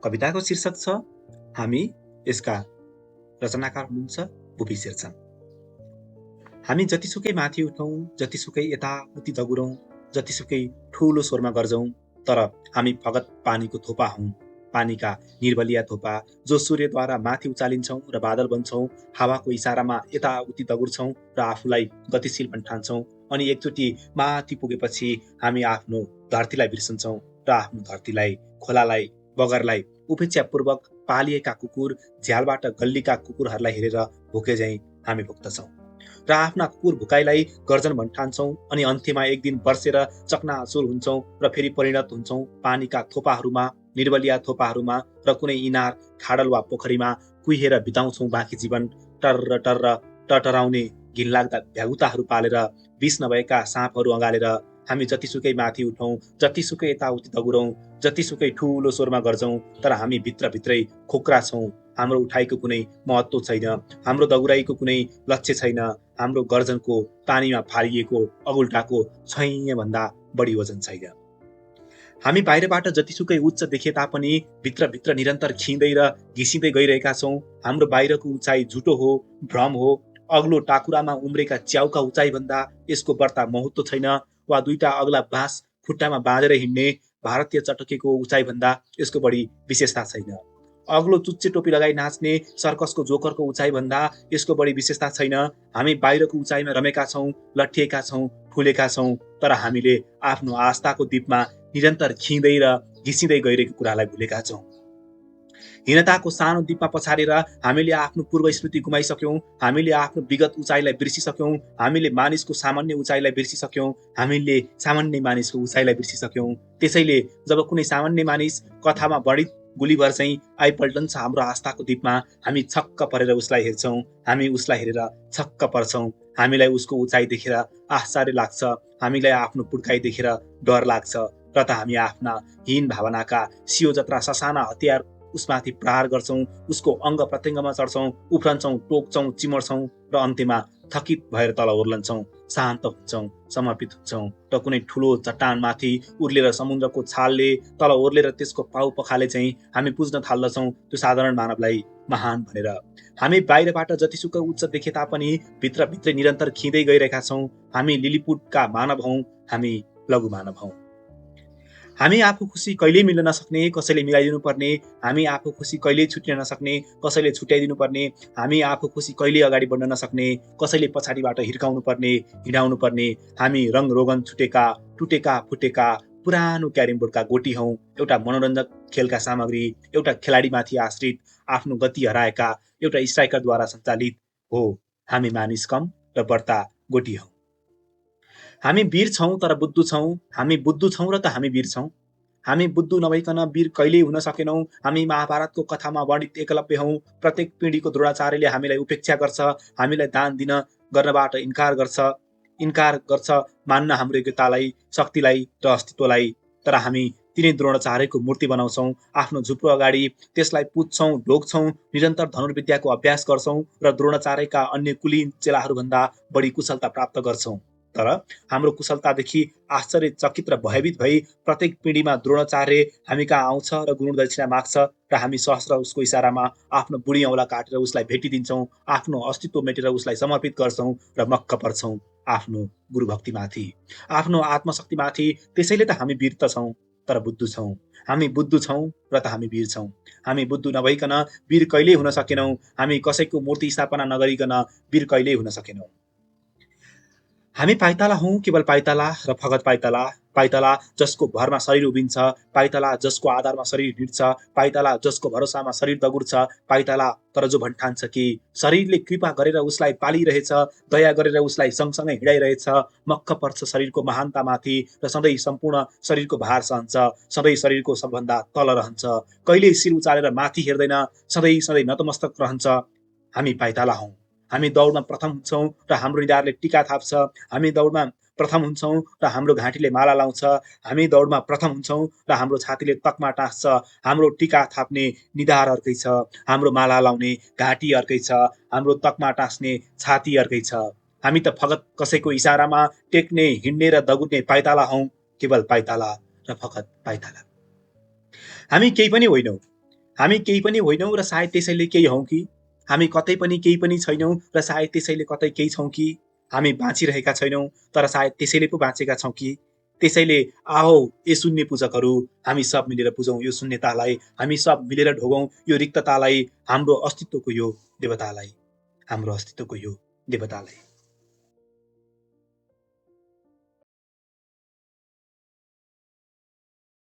कविताको शीर्षक छ हामी। यसका रचनाकार हुनुहुन्छ बुबी शेरचन। हामी जतिसुकै माथि उठौँ, जतिसुकै यताउति दगुरौँ, जतिसुकै ठूलो स्वरमा गर्जौँ, तर हामी फगत पानीको थोपा हौँ, पानीका निर्बलिया थोपा, जो सूर्यद्वारा माथि उचालिन्छौँ र बादल बन्छौँ, हावाको इसारामा यताउति दगुर्छौँ र आफूलाई गतिशील भन्ठान्छौँ, अनि एकचोटि माथि पुगेपछि हामी आफ्नो धरतीलाई बिर्सन्छौँ र आफ्नो धरतीलाई, खोलालाई, बगरलाई उपेक्षापूर्वक पालिएका कुकुर, झ्यालबाट गल्लीका कुकुरहरूलाई हेरेर भोके झैँ हामी भुक्दछौँ र आफ्ना कुकुर भुकाइलाई गर्जन भन्ठान्छौँ, अनि अन्त्यमा एक दिन बर्सेर चकनाचुर हुन्छौँ र फेरि परिणत हुन्छौँ पानीका थोपाहरूमा, निर्बलिया थोपाहरूमा, र कुनै इनार, खाडल वा पोखरीमा कुहिएर बिताउँछौँ बाँकी जीवन, टर्र टर्र टटराउने घिनलाग्दा भ्यागुताहरू पालेर, विष नभएका साँपहरू अँगालेर। हामी जतिसुकै माथि उठौँ, जतिसुकै यताउति दगुरौँ, जतिसुकै ठूलो स्वरमा गर्जौँ, तर हामी भित्रभित्रै खोक्रा छौँ। हाम्रो उठाइको कुनै महत्त्व छैन, हाम्रो दगुराइको कुनै लक्ष्य छैन, हाम्रो गर्जनको पानीमा फालिएको अगुल्टाको छैन बढी वजन छैन। हामी बाहिरबाट जतिसुकै उच्च देखे तापनि भित्रभित्र निरन्तर खिँदै र घिसिँदै गइरहेका छौँ। हाम्रो बाहिरको उचाइ झुटो हो, भ्रम हो। अग्लो टाकुरामा उम्रेका च्याउका उचाइभन्दा यसको बढ्ता महत्त्व छैन, वा दुईटा अग्ला बाँस खुट्टामा बाँधेर हिँड्ने भारतीय चटकेको उचाइभन्दा यसको बढी विशेषता छैन। अग्लो चुच्चे टोपी लगाई नाच्ने सर्कसको जोकरको उचाइभन्दा यसको बढी विशेषता छैन। हामी बाहिरको उचाइमा रमेका छौँ, लट्ठिएका छौँ, फुलेका छौँ, तर हामीले आफ्नो आस्थाको दीपमा निरन्तर खिँदै र घिसिँदै गइरहेको कुरालाई भुलेका छौँ। हीनताको सानो दीपमा पछारेर हामीले आफ्नो पूर्व स्मृति गुमाइसक्यौँ, हामीले आफ्नो विगत उचाइलाई बिर्सिसक्यौँ, हामीले मानिसको सामान्य उचाइलाई बिर्सिसक्यौँ, हामीले सामान्य मानिसको उचाइलाई बिर्सिसक्यौँ। त्यसैले जब कुनै सामान्य मानिस कथामा वर्णित गुलिभर चाहिँ आइपल्टन्छ हाम्रो आस्थाको दीपमा, हामी छक्क परेर उसलाई हेर्छौँ, हामी उसलाई हेरेर छक्क पर्छौँ। हामीलाई उसको उचाइ देखेर आश्चर्य लाग्छ, हामीलाई आफ्नो पुड्काइ देखेर डर लाग्छ, र त हामी आफ्ना हीन भावनाका सियो जत्रा ससाना हतियार उसमाथि प्रहार गर्छौँ, उसको अङ्ग प्रत्यङ्गमा चढ्छौँ, उफ्रन्छौँ, टोक्छौँ, चिमर्छौँ, र अन्त्यमा थकित भएर तल ओर्लन्छौँ, शान्त हुन्छौँ, समर्पित हुन्छौँ, र कुनै ठुलो चट्टानमाथि उर्लेर समुद्रको छालले तल ओर्लेर त्यसको पाउ पखाले चाहिँ हामी बुझ्न थाल्दछौँ त्यो साधारण मानवलाई महान भनेर। हामी बाहिरबाट जतिसुकै उच्च देखे तापनि भित्रभित्रै निरन्तर खिँदै गइरहेका छौँ। हामी लिलिपुटका मानव हौँ, हामी लघु मानव हौँ। हामी आफू खुसी कहिल्यै मिल्न नसक्ने, कसैले मिलाइदिनु पर्ने, हामी आफू खुसी कहिल्यै छुट्न नसक्ने, कसैले छुट्याइदिनु पर्ने, हामी आफू खुसी कहिल्यै अगाडि बढ्न नसक्ने, कसैले पछाडिबाट हिर्काउनु पर्ने, हिँडाउनु पर्ने। हामी रङ रोगन छुटेका, टुटेका फुटेका पुरानो क्यारम बोर्डका गोटी हौँ, एउटा मनोरञ्जक खेलका सामग्री, एउटा खेलाडीमाथि आश्रित, आफ्नो गति हराएका एउटा स्ट्राइकरद्वारा सञ्चालित हो। हामी मानिस कम र बढ्ता गोटी हौँ। हामी वीर छौँ तर बुद्धु छौँ, हामी बुद्धु छौँ र त हामी वीर छौँ। हामी बुद्धु नभइकन वीर कहिल्यै हुन सकेनौँ। हामी महाभारतको कथामा वर्णित एकलव्य हौँ। प्रत्येक पिँढीको द्रोणाचार्यले हामीलाई उपेक्षा गर्छ, हामीलाई दान दिन गर्नबाट इन्कार गर्छ मान्न हाम्रो योग्यतालाई, शक्तिलाई र अस्तित्वलाई। तर हामी तिनै द्रोणाचार्यको मूर्ति बनाउँछौँ आफ्नो झुप्रो अगाडि, त्यसलाई पुज्छौँ, ढोग्छौँ, निरन्तर धनुर्विद्याको अभ्यास गर्छौँ र द्रोणाचार्यका अन्य कुलीन चेलाहरूभन्दा बढी कुशलता प्राप्त गर्छौँ। तर हाम्रो कुशलतादेखि आश्चर्यचकित र भयभीत भई प्रत्येक पिँढीमा द्रोणाचार्य हामी कहाँ आउँछ र गुण दक्षिणा माग्छ, र हामी सहस्र उसको इसारामा आफ्नो बुढी औँला काटेर उसलाई भेटिदिन्छौँ, आफ्नो अस्तित्व मेटेर उसलाई समर्पित गर्छौँ र मक्क पर्छौँ आफ्नो गुरुभक्तिमाथि, आफ्नो आत्मशक्तिमाथि। त्यसैले त हामी वीर त छौँ तर बुद्धु छौँ। हामी बुद्धु छौँ र त हामी वीर छौँ। हामी बुद्धु नभइकन वीर कहिल्यै हुन सकेनौँ। हामी कसैको मूर्ति स्थापना नगरिकन वीर कहिल्यै हुन सकेनौँ। हामी पाइताला हौँ, केवल पाइताला र फगत पाइताला। पाइताला जसको भरमा शरीर उभिन्छ, पाइताला जसको आधारमा शरीर हिँड्छ, पाइताला जसको भरोसामा शरीर दगुर्छ, पाइताला तर जो भन्ठान्छ कि शरीरले कृपा गरेर उसलाई पालिरहेछ, दया गरेर उसलाई सँगसँगै हिँडाइरहेछ, मक्क पर्छ शरीरको महानतामाथि र सधैँ सम्पूर्ण शरीरको भार सहन्छ, सधैँ शरीरको सबभन्दा तल रहन्छ, कहिल्यै शिर उचालेर माथि हेर्दैन, सधैँ नतमस्तक रहन्छ। हामी पाइताला हौँ। हामी दौडमा प्रथम हुन्छौँ र हाम्रो निधारले टीका थाप्छ। हामी दौडमा प्रथम हुन्छौँ र हाम्रो घाँटीले माला लाउँछ। हामी दौडमा प्रथम हुन्छौँ र हाम्रो छातीले तकमा टाँस्छ। हाम्रो टीका थाप्ने निधार अर्कै छ, हाम्रो माला लाउने घाँटी अर्कै छ, हाम्रो तकमा टाँस्ने छाती अर्कै छ। हामी त फगत कसैको इसारामा टेक्ने हिँड्ने र दगुर्ने पाइताला हौं, केवल पाइताला र फगत पाइताला। हामी केही पनि होइनौं, हामी केही पनि होइनौं र सायद त्यसैले केही हौं कि, हामी कतै पनि केही पनि छैनौं र सायद त्यसैले कतै केही छौं कि, हामी बाँचिरहेका छैनौं तर सायद त्यसैले पो बाँचेका छौं कि, त्यसैले आओ ए शून्य पूजकहरू, हामी सब मिलेर पूजौं यो शून्यतालाई, हामी सब मिलेर ढोगौं यो रिक्ततालाई, हाम्रो अस्तित्वको यो देवतालाई, हाम्रो अस्तित्वको यो देवतालाई।